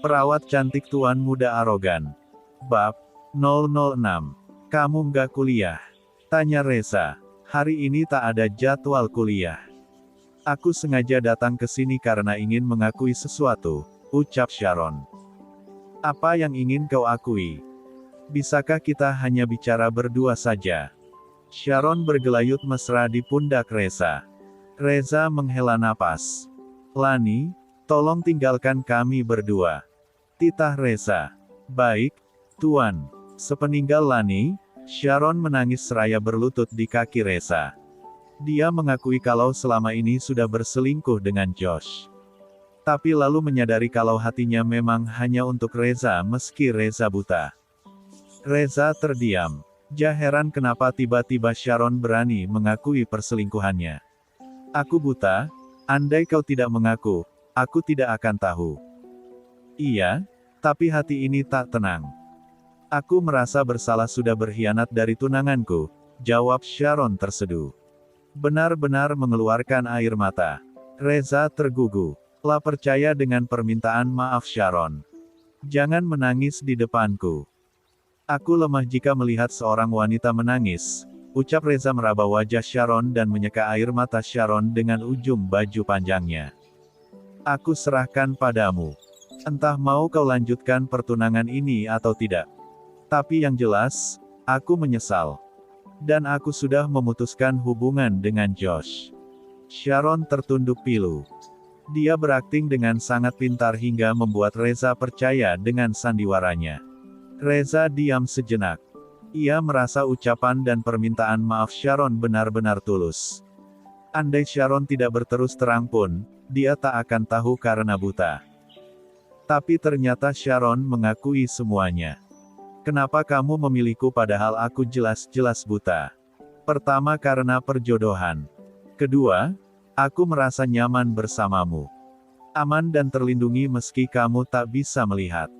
Perawat cantik tuan muda arogan. Bab 006. Kamu nggak kuliah? Tanya Reza. Hari ini tak ada jadwal kuliah. Aku sengaja datang ke sini karena ingin mengakui sesuatu, ucap Sharon. Apa yang ingin kau akui? Bisakah kita hanya bicara berdua saja? Sharon bergelayut mesra di pundak Reza. Reza menghela napas. Lani, tolong tinggalkan kami berdua. Titah Reza. Baik, Tuan. Sepeninggal Lani, Sharon menangis seraya berlutut di kaki Reza. Dia mengakui kalau selama ini sudah berselingkuh dengan Josh. Tapi lalu menyadari kalau hatinya memang hanya untuk Reza meski Reza buta. Reza terdiam. Dia heran kenapa tiba-tiba Sharon berani mengakui perselingkuhannya. Aku buta, andai kau tidak mengaku, aku tidak akan tahu. Iya, tapi hati ini tak tenang. Aku merasa bersalah sudah berkhianat dari tunanganku, jawab Sharon terseduh. Benar-benar mengeluarkan air mata. Reza tergugu. Lah percaya dengan permintaan maaf Sharon. Jangan menangis di depanku. Aku lemah jika melihat seorang wanita menangis, ucap Reza meraba wajah Sharon dan menyeka air mata Sharon dengan ujung baju panjangnya. Aku serahkan padamu. Entah mau kau lanjutkan pertunangan ini atau tidak. Tapi yang jelas, aku menyesal. Dan aku sudah memutuskan hubungan dengan Josh. Sharon tertunduk pilu. Dia berakting dengan sangat pintar hingga membuat Reza percaya dengan sandiwaranya. Reza diam sejenak. Ia merasa ucapan dan permintaan maaf Sharon benar-benar tulus. Andai Sharon tidak berterus terang pun, dia tak akan tahu karena buta. Tapi ternyata Sharon mengakui semuanya. Kenapa kamu memilihku padahal aku jelas-jelas buta? Pertama karena perjodohan. Kedua, aku merasa nyaman bersamamu. Aman dan terlindungi meski kamu tak bisa melihat.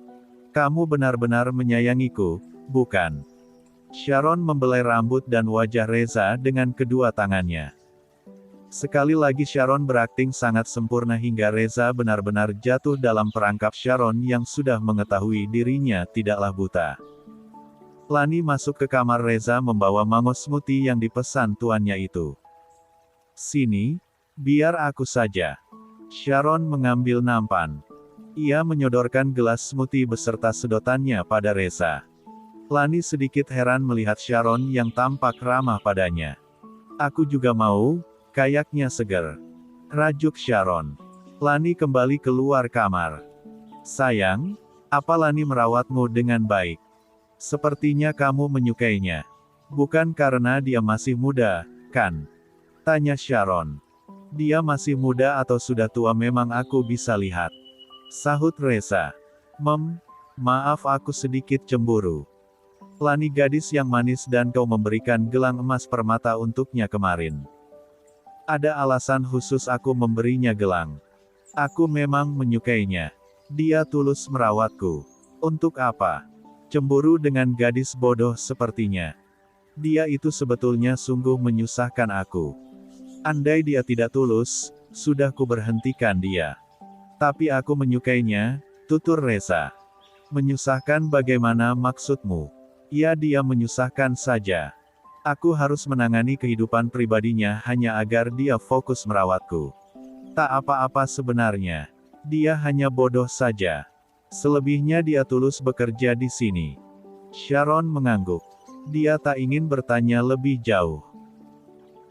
Kamu benar-benar menyayangiku, bukan? Sharon membelai rambut dan wajah Reza dengan kedua tangannya. Sekali lagi Sharon berakting sangat sempurna hingga Reza benar-benar jatuh dalam perangkap Sharon yang sudah mengetahui dirinya tidaklah buta. Lani masuk ke kamar Reza membawa mango smoothie yang dipesan tuannya itu. Sini, biar aku saja. Sharon mengambil nampan. Ia menyodorkan gelas smoothie beserta sedotannya pada Reza. Lani sedikit heran melihat Sharon yang tampak ramah padanya. Aku juga mau, kayaknya seger. Rajuk Sharon. Lani kembali keluar kamar. Sayang, apa Lani merawatmu dengan baik? Sepertinya kamu menyukainya. Bukan karena dia masih muda, kan? Tanya Sharon. Dia masih muda atau sudah tua memang aku bisa lihat. Sahut Reza. Maaf aku sedikit cemburu. Lani gadis yang manis dan kau memberikan gelang emas permata untuknya kemarin. Ada alasan khusus aku memberinya gelang. Aku memang menyukainya. Dia tulus merawatku. Untuk apa? Cemburu dengan gadis bodoh sepertinya. Dia itu sebetulnya sungguh menyusahkan aku. Andai dia tidak tulus, sudah ku berhentikan dia. Tapi aku menyukainya, tutur Reza. Menyusahkan bagaimana maksudmu? Ya dia menyusahkan saja. Aku harus menangani kehidupan pribadinya hanya agar dia fokus merawatku. Tak apa-apa sebenarnya. Dia hanya bodoh saja. Selebihnya dia tulus bekerja di sini. Sharon mengangguk. Dia tak ingin bertanya lebih jauh.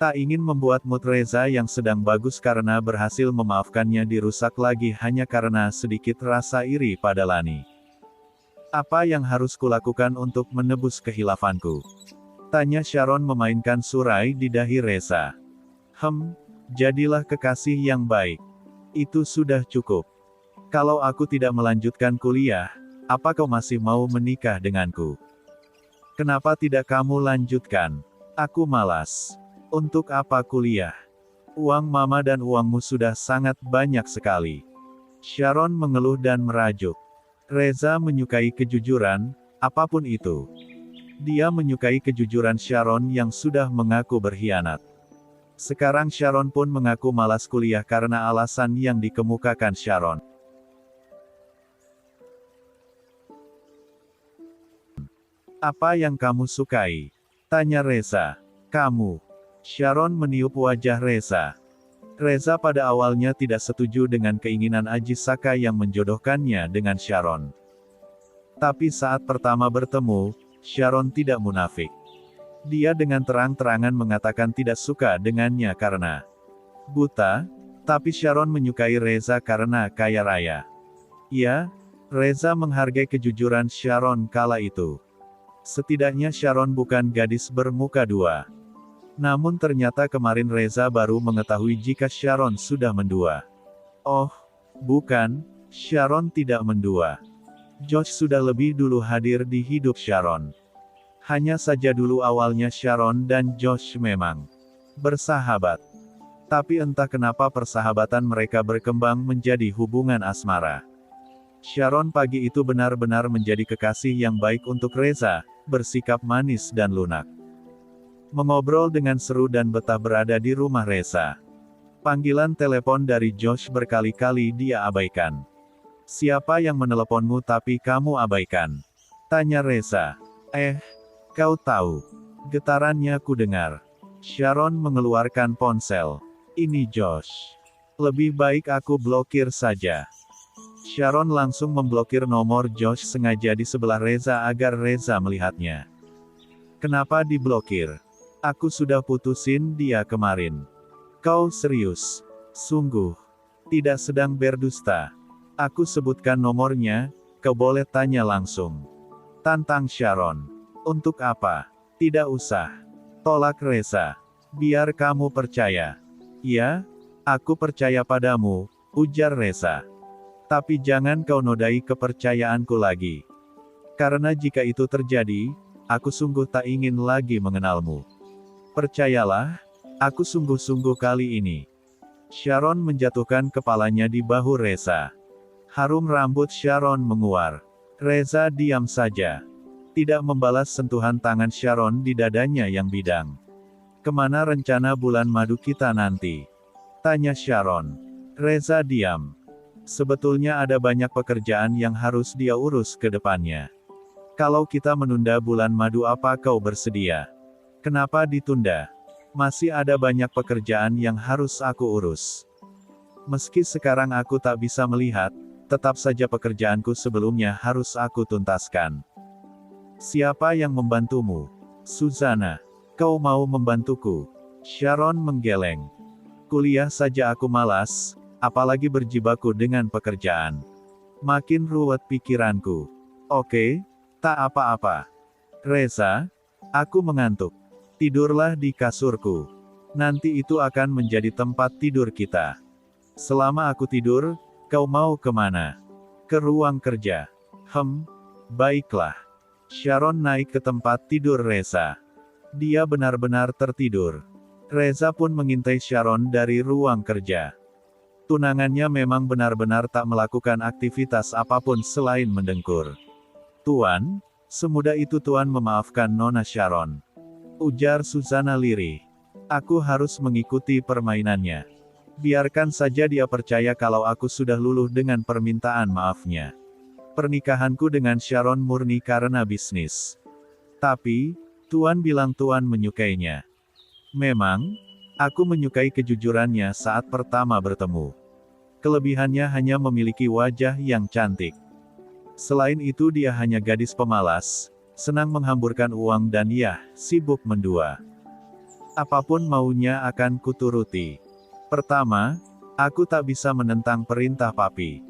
Tak ingin membuat mood Reza yang sedang bagus karena berhasil memaafkannya dirusak lagi hanya karena sedikit rasa iri pada Lani. Apa yang harus kulakukan untuk menebus kehilafanku? Tanya Sharon memainkan surai di dahi Reza. Jadilah kekasih yang baik. Itu sudah cukup. Kalau aku tidak melanjutkan kuliah, apa kau masih mau menikah denganku? Kenapa tidak kamu lanjutkan? Aku malas. Untuk apa kuliah? Uang mama dan uangmu sudah sangat banyak sekali. Sharon mengeluh dan merajuk. Reza menyukai kejujuran, apapun itu. Dia menyukai kejujuran Sharon yang sudah mengaku berkhianat. Sekarang Sharon pun mengaku malas kuliah karena alasan yang dikemukakan Sharon. Apa yang kamu sukai? Tanya Reza. Kamu. Sharon meniup wajah Reza. Reza pada awalnya tidak setuju dengan keinginan Ajisaka yang menjodohkannya dengan Sharon. Tapi saat pertama bertemu, Sharon tidak munafik. Dia dengan terang-terangan mengatakan tidak suka dengannya karena buta, tapi Sharon menyukai Reza karena kaya raya. Ya, Reza menghargai kejujuran Sharon kala itu. Setidaknya Sharon bukan gadis bermuka dua. Namun ternyata kemarin Reza baru mengetahui jika Sharon sudah mendua. Oh, bukan, Sharon tidak mendua. Josh sudah lebih dulu hadir di hidup Sharon. Hanya saja dulu awalnya Sharon dan Josh memang bersahabat. Tapi entah kenapa persahabatan mereka berkembang menjadi hubungan asmara. Sharon pagi itu benar-benar menjadi kekasih yang baik untuk Reza, bersikap manis dan lunak. Mengobrol dengan seru dan betah berada di rumah Reza. Panggilan telepon dari Josh berkali-kali dia abaikan. Siapa yang meneleponmu tapi kamu abaikan? Tanya Reza. Kau tahu. Getarannya ku dengar. Sharon mengeluarkan ponsel. Ini Josh. Lebih baik aku blokir saja. Sharon langsung memblokir nomor Josh sengaja di sebelah Reza agar Reza melihatnya. Kenapa diblokir? Aku sudah putusin dia kemarin. Kau serius? Sungguh. Tidak sedang berdusta. Aku sebutkan nomornya, kau boleh tanya langsung. Tantang Sharon. Untuk apa? Tidak usah. Tolak Reza. Biar kamu percaya. Ya, aku percaya padamu, ujar Reza. Tapi jangan kau nodai kepercayaanku lagi. Karena jika itu terjadi, aku sungguh tak ingin lagi mengenalmu. Percayalah, aku sungguh-sungguh kali ini. Sharon menjatuhkan kepalanya di bahu Reza. Harum rambut Sharon menguar. Reza diam saja. Tidak membalas sentuhan tangan Sharon di dadanya yang bidang. Kemana rencana bulan madu kita nanti? Tanya Sharon. Reza diam. Sebetulnya ada banyak pekerjaan yang harus dia urus ke depannya. Kalau kita menunda bulan madu apa kau bersedia? Kenapa ditunda? Masih ada banyak pekerjaan yang harus aku urus. Meski sekarang aku tak bisa melihat, tetap saja pekerjaanku sebelumnya harus aku tuntaskan. Siapa yang membantumu? Susanna. Kau mau membantuku? Sharon menggeleng. Kuliah saja aku malas, apalagi berjibaku dengan pekerjaan. Makin ruwet pikiranku. Oke, tak apa-apa. Reza, aku mengantuk. Tidurlah di kasurku. Nanti itu akan menjadi tempat tidur kita. Selama aku tidur, kau mau kemana? Ke ruang kerja. Baiklah. Sharon naik ke tempat tidur Reza. Dia benar-benar tertidur. Reza pun mengintai Sharon dari ruang kerja. Tunangannya memang benar-benar tak melakukan aktivitas apapun selain mendengkur. Tuan, semudah itu Tuan memaafkan Nona Sharon. Ujar Susanna lirih. Aku harus mengikuti permainannya. Biarkan saja dia percaya kalau aku sudah luluh dengan permintaan maafnya. Pernikahanku dengan Sharon murni karena bisnis. Tapi, Tuan bilang Tuan menyukainya. Memang, aku menyukai kejujurannya saat pertama bertemu. Kelebihannya hanya memiliki wajah yang cantik. Selain itu dia hanya gadis pemalas, senang menghamburkan uang dan sibuk mendua. Apapun maunya akan kuturuti. Pertama, aku tak bisa menentang perintah papi.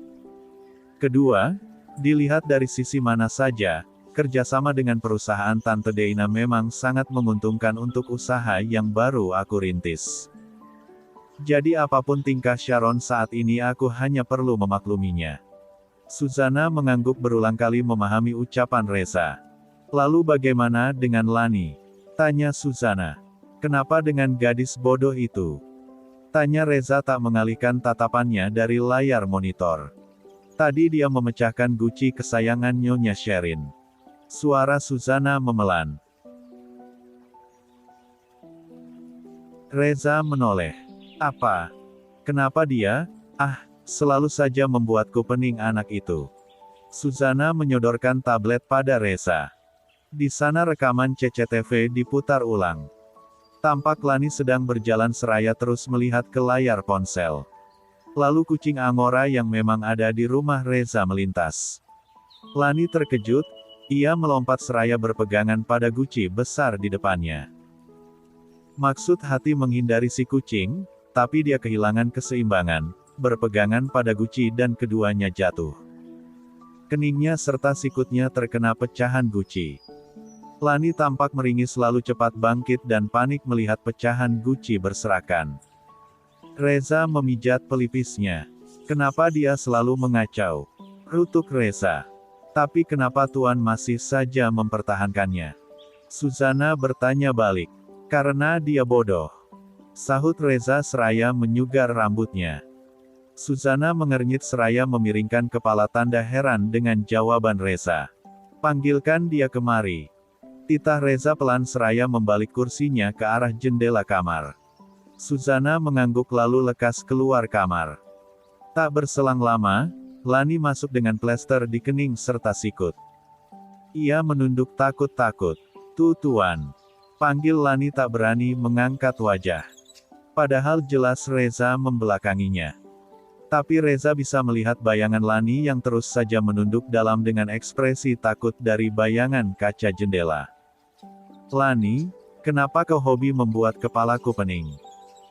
Kedua, dilihat dari sisi mana saja, kerjasama dengan perusahaan Tante Deina memang sangat menguntungkan untuk usaha yang baru aku rintis. Jadi apapun tingkah Sharon saat ini aku hanya perlu memakluminya. Susanna mengangguk berulang kali memahami ucapan Reza. Lalu bagaimana dengan Lani? Tanya Susanna. Kenapa dengan gadis bodoh itu? Tanya Reza tak mengalihkan tatapannya dari layar monitor. Tadi dia memecahkan guci kesayangan Nyonya Sherin. Suara Susanna memelan. Reza menoleh. Apa? Kenapa dia? Selalu saja membuatku pening anak itu. Susanna menyodorkan tablet pada Reza. Di sana rekaman CCTV diputar ulang. Tampak Lani sedang berjalan seraya terus melihat ke layar ponsel. Lalu kucing Angora yang memang ada di rumah Reza melintas. Lani terkejut, ia melompat seraya berpegangan pada guci besar di depannya. Maksud hati menghindari si kucing, tapi dia kehilangan keseimbangan, berpegangan pada guci dan keduanya jatuh. Keningnya serta sikutnya terkena pecahan guci. Lani tampak meringis lalu cepat bangkit dan panik melihat pecahan guci berserakan. Reza memijat pelipisnya. Kenapa dia selalu mengacau? Rutuk Reza. Tapi kenapa Tuan masih saja mempertahankannya? Suzana bertanya balik. Karena dia bodoh. Sahut Reza seraya menyugar rambutnya. Suzana mengernyit seraya memiringkan kepala tanda heran dengan jawaban Reza. Panggilkan dia kemari. Titah Reza pelan seraya membalik kursinya ke arah jendela kamar. Suzana mengangguk lalu lekas keluar kamar. Tak berselang lama, Lani masuk dengan plester di kening serta sikut. Ia menunduk takut-takut. Tuan. Panggil Lani tak berani mengangkat wajah. Padahal jelas Reza membelakanginya. Tapi Reza bisa melihat bayangan Lani yang terus saja menunduk dalam dengan ekspresi takut dari bayangan kaca jendela. Lani, kenapa kau hobi membuat kepalaku pening?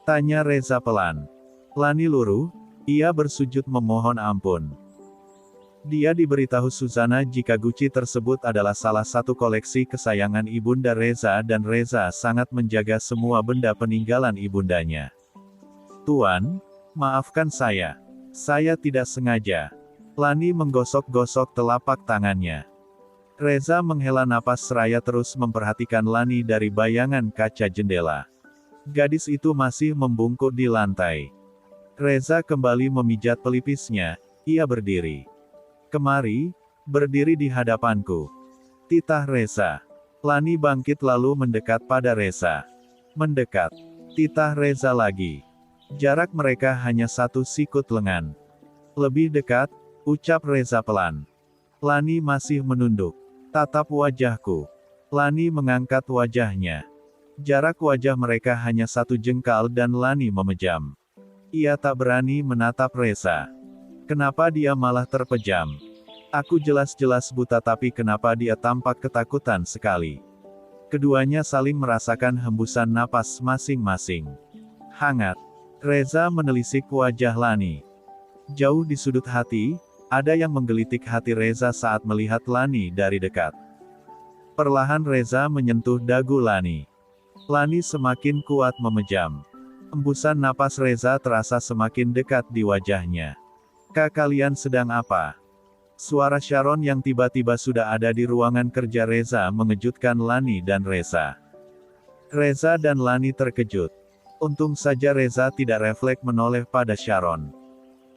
Tanya Reza pelan. Lani luruh, ia bersujud memohon ampun. Dia diberitahu Suzana jika guci tersebut adalah salah satu koleksi kesayangan ibunda Reza dan Reza sangat menjaga semua benda peninggalan ibundanya. Tuan, maafkan saya. Saya tidak sengaja. Lani menggosok-gosok telapak tangannya. Reza menghela napas seraya terus memperhatikan Lani dari bayangan kaca jendela. Gadis itu masih membungkuk di lantai. Reza kembali memijat pelipisnya, ia berdiri. Kemari, berdiri di hadapanku. Titah Reza. Lani bangkit lalu mendekat pada Reza. Mendekat. Titah Reza lagi. Jarak mereka hanya satu sikut lengan. Lebih dekat, ucap Reza pelan. Lani masih menunduk. Tatap wajahku. Lani mengangkat wajahnya. Jarak wajah mereka hanya satu jengkal dan Lani memejam. Ia tak berani menatap Reza. Kenapa dia malah terpejam? Aku jelas-jelas buta tapi kenapa dia tampak ketakutan sekali? Keduanya saling merasakan hembusan napas masing-masing. Hangat. Reza menelisik wajah Lani. Jauh di sudut hati, ada yang menggelitik hati Reza saat melihat Lani dari dekat. Perlahan Reza menyentuh dagu Lani. Lani semakin kuat memejam. Embusan napas Reza terasa semakin dekat di wajahnya. Kak, kalian sedang apa? Suara Sharon yang tiba-tiba sudah ada di ruangan kerja Reza mengejutkan Lani dan Reza. Reza dan Lani terkejut. Untung saja Reza tidak refleks menoleh pada Sharon.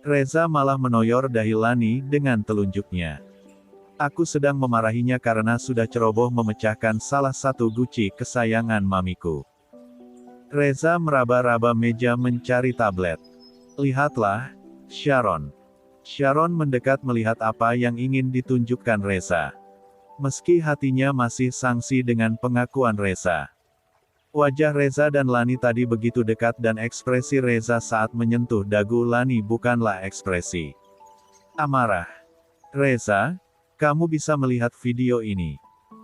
Reza malah menoyor dahi Lani dengan telunjuknya. Aku sedang memarahinya karena sudah ceroboh memecahkan salah satu guci kesayangan mamiku. Reza meraba-raba meja mencari tablet. Lihatlah, Sharon. Sharon mendekat melihat apa yang ingin ditunjukkan Reza. Meski hatinya masih sangsi dengan pengakuan Reza. Wajah Reza dan Lani tadi begitu dekat dan ekspresi Reza saat menyentuh dagu Lani bukanlah ekspresi amarah. Reza, kamu bisa melihat video ini?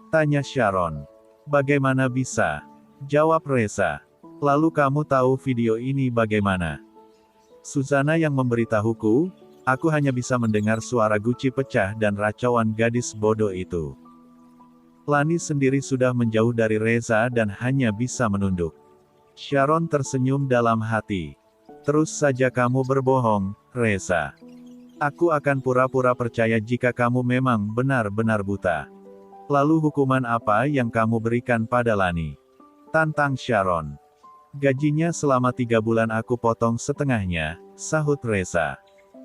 Tanya Sharon. Bagaimana bisa? Jawab Reza. Lalu kamu tahu video ini bagaimana? Suzana yang memberitahuku, aku hanya bisa mendengar suara guci pecah dan racauan gadis bodoh itu. Lani sendiri sudah menjauh dari Reza dan hanya bisa menunduk. Sharon tersenyum dalam hati. Terus saja kamu berbohong, Reza. Aku akan pura-pura percaya jika kamu memang benar-benar buta. Lalu hukuman apa yang kamu berikan pada Lani? Tantang Sharon. Gajinya selama 3 bulan aku potong setengahnya, sahut Reza.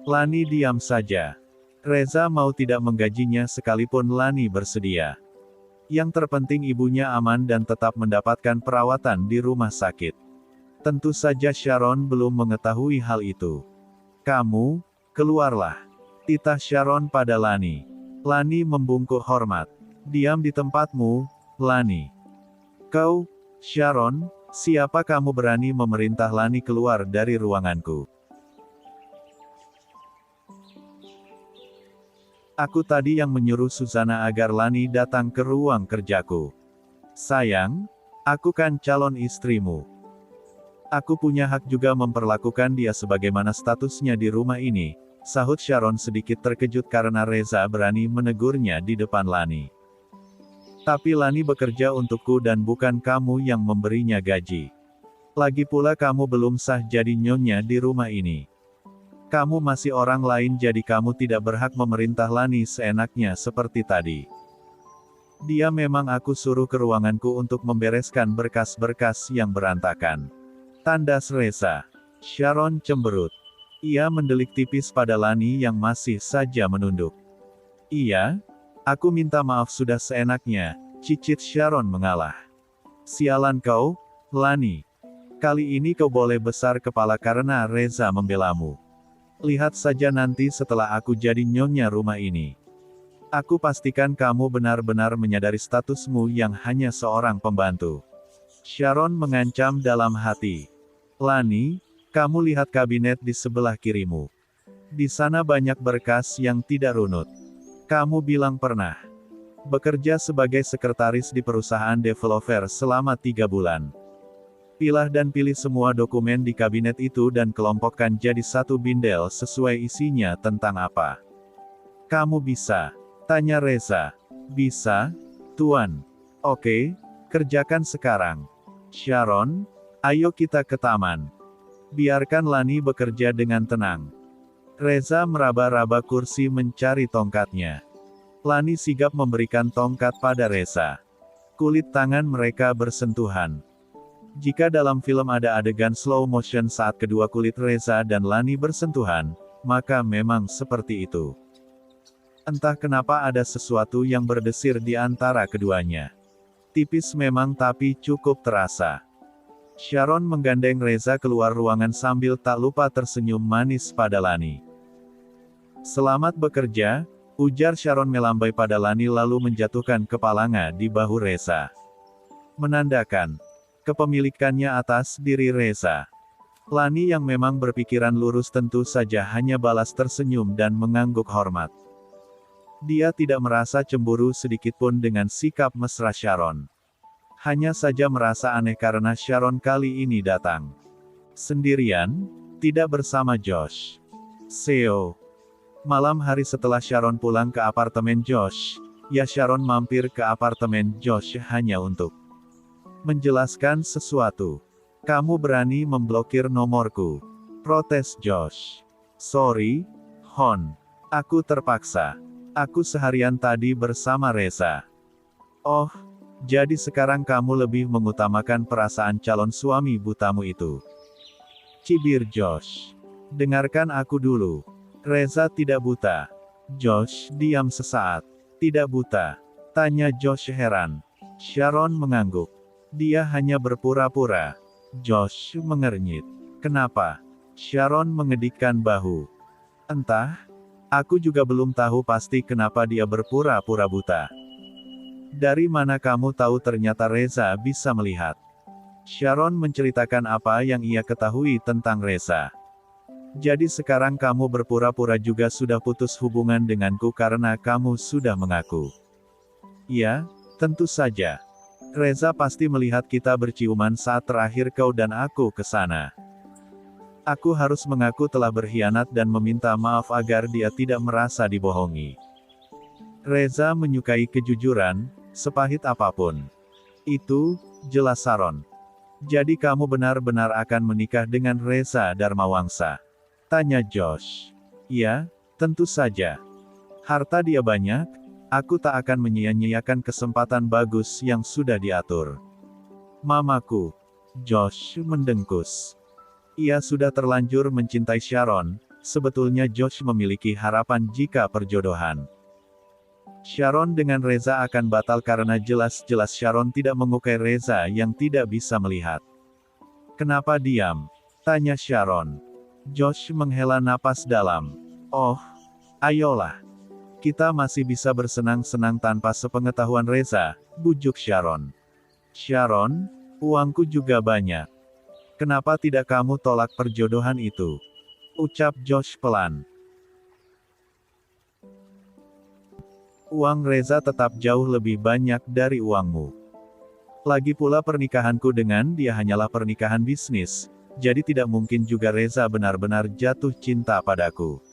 Lani diam saja. Reza mau tidak menggajinya sekalipun Lani bersedia. Yang terpenting ibunya aman dan tetap mendapatkan perawatan di rumah sakit. Tentu saja Sharon belum mengetahui hal itu. Kamu, keluarlah. Titah Sharon pada Lani. Lani membungkuk hormat. Diam di tempatmu, Lani. Kau, Sharon, siapa kamu berani memerintah Lani keluar dari ruanganku? Aku tadi yang menyuruh Susana agar Lani datang ke ruang kerjaku. Sayang, aku kan calon istrimu. Aku punya hak juga memperlakukan dia sebagaimana statusnya di rumah ini, sahut Sharon sedikit terkejut karena Reza berani menegurnya di depan Lani. Tapi Lani bekerja untukku dan bukan kamu yang memberinya gaji. Lagi pula kamu belum sah jadi nyonya di rumah ini. Kamu masih orang lain jadi kamu tidak berhak memerintah Lani seenaknya seperti tadi. Dia memang aku suruh ke ruanganku untuk membereskan berkas-berkas yang berantakan. Tandas Reza. Sharon cemberut. Ia mendelik tipis pada Lani yang masih saja menunduk. Iya, aku minta maaf sudah seenaknya, cicit Sharon mengalah. Sialan kau, Lani. Kali ini kau boleh besar kepala karena Reza membelamu. Lihat saja nanti setelah aku jadi nyonya rumah ini. Aku pastikan kamu benar-benar menyadari statusmu yang hanya seorang pembantu. Sharon mengancam dalam hati. Lani, kamu lihat kabinet di sebelah kirimu. Di sana banyak berkas yang tidak runut. Kamu bilang pernah bekerja sebagai sekretaris di perusahaan developer selama 3 bulan. Pilah dan pilih semua dokumen di kabinet itu dan kelompokkan jadi satu bindel sesuai isinya tentang apa. Kamu bisa? Tanya Reza. Bisa, Tuan. Oke, kerjakan sekarang. Sharon, ayo kita ke taman. Biarkan Lani bekerja dengan tenang. Reza meraba-raba kursi mencari tongkatnya. Lani sigap memberikan tongkat pada Reza. Kulit tangan mereka bersentuhan. Jika dalam film ada adegan slow motion saat kedua kulit Reza dan Lani bersentuhan, maka memang seperti itu. Entah kenapa ada sesuatu yang berdesir di antara keduanya. Tipis memang tapi cukup terasa. Sharon menggandeng Reza keluar ruangan sambil tak lupa tersenyum manis pada Lani. Selamat bekerja, ujar Sharon melambai pada Lani lalu menjatuhkan kepalanya di bahu Reza. Menandakan kepemilikannya atas diri Reza. Lani yang memang berpikiran lurus tentu saja hanya balas tersenyum dan mengangguk hormat. Dia tidak merasa cemburu sedikitpun dengan sikap mesra Sharon. Hanya saja merasa aneh karena Sharon kali ini datang sendirian, tidak bersama Josh. Seo. Malam hari setelah Sharon pulang ke apartemen Josh, ya Sharon mampir ke apartemen Josh hanya untuk menjelaskan sesuatu. Kamu berani memblokir nomorku. Protes Josh. Sorry, Hon. Aku terpaksa. Aku seharian tadi bersama Reza. Oh, jadi sekarang kamu lebih mengutamakan perasaan calon suami butamu itu. Cibir Josh. Dengarkan aku dulu. Reza tidak buta. Josh diam sesaat. Tidak buta? Tanya Josh heran. Sharon mengangguk. Dia hanya berpura-pura. Josh mengernyit. Kenapa? Sharon mengedikkan bahu. Entah. Aku juga belum tahu pasti kenapa dia berpura-pura buta. Dari mana kamu tahu ternyata Reza bisa melihat? Sharon menceritakan apa yang ia ketahui tentang Reza. Jadi sekarang kamu berpura-pura juga sudah putus hubungan denganku karena kamu sudah mengaku. Ya, tentu saja. Reza pasti melihat kita berciuman saat terakhir kau dan aku ke sana. Aku harus mengaku telah berkhianat dan meminta maaf agar dia tidak merasa dibohongi. Reza menyukai kejujuran, sepahit apapun. Itu, jelas Sharon. Jadi kamu benar-benar akan menikah dengan Reza Darmawangsa? Tanya Josh. Ya, tentu saja. Harta dia banyak, aku tak akan menyia-nyiakan kesempatan bagus yang sudah diatur. Mamaku. Josh mendengkus. Ia sudah terlanjur mencintai Sharon, sebetulnya Josh memiliki harapan jika perjodohan Sharon dengan Reza akan batal karena jelas-jelas Sharon tidak menyukai Reza yang tidak bisa melihat. Kenapa diam? Tanya Sharon. Josh menghela napas dalam. Oh, ayolah. Kita masih bisa bersenang-senang tanpa sepengetahuan Reza, bujuk Sharon. Sharon, uangku juga banyak. Kenapa tidak kamu tolak perjodohan itu? Ucap Josh pelan. Uang Reza tetap jauh lebih banyak dari uangmu. Lagi pula pernikahanku dengan dia hanyalah pernikahan bisnis, jadi tidak mungkin juga Reza benar-benar jatuh cinta padaku.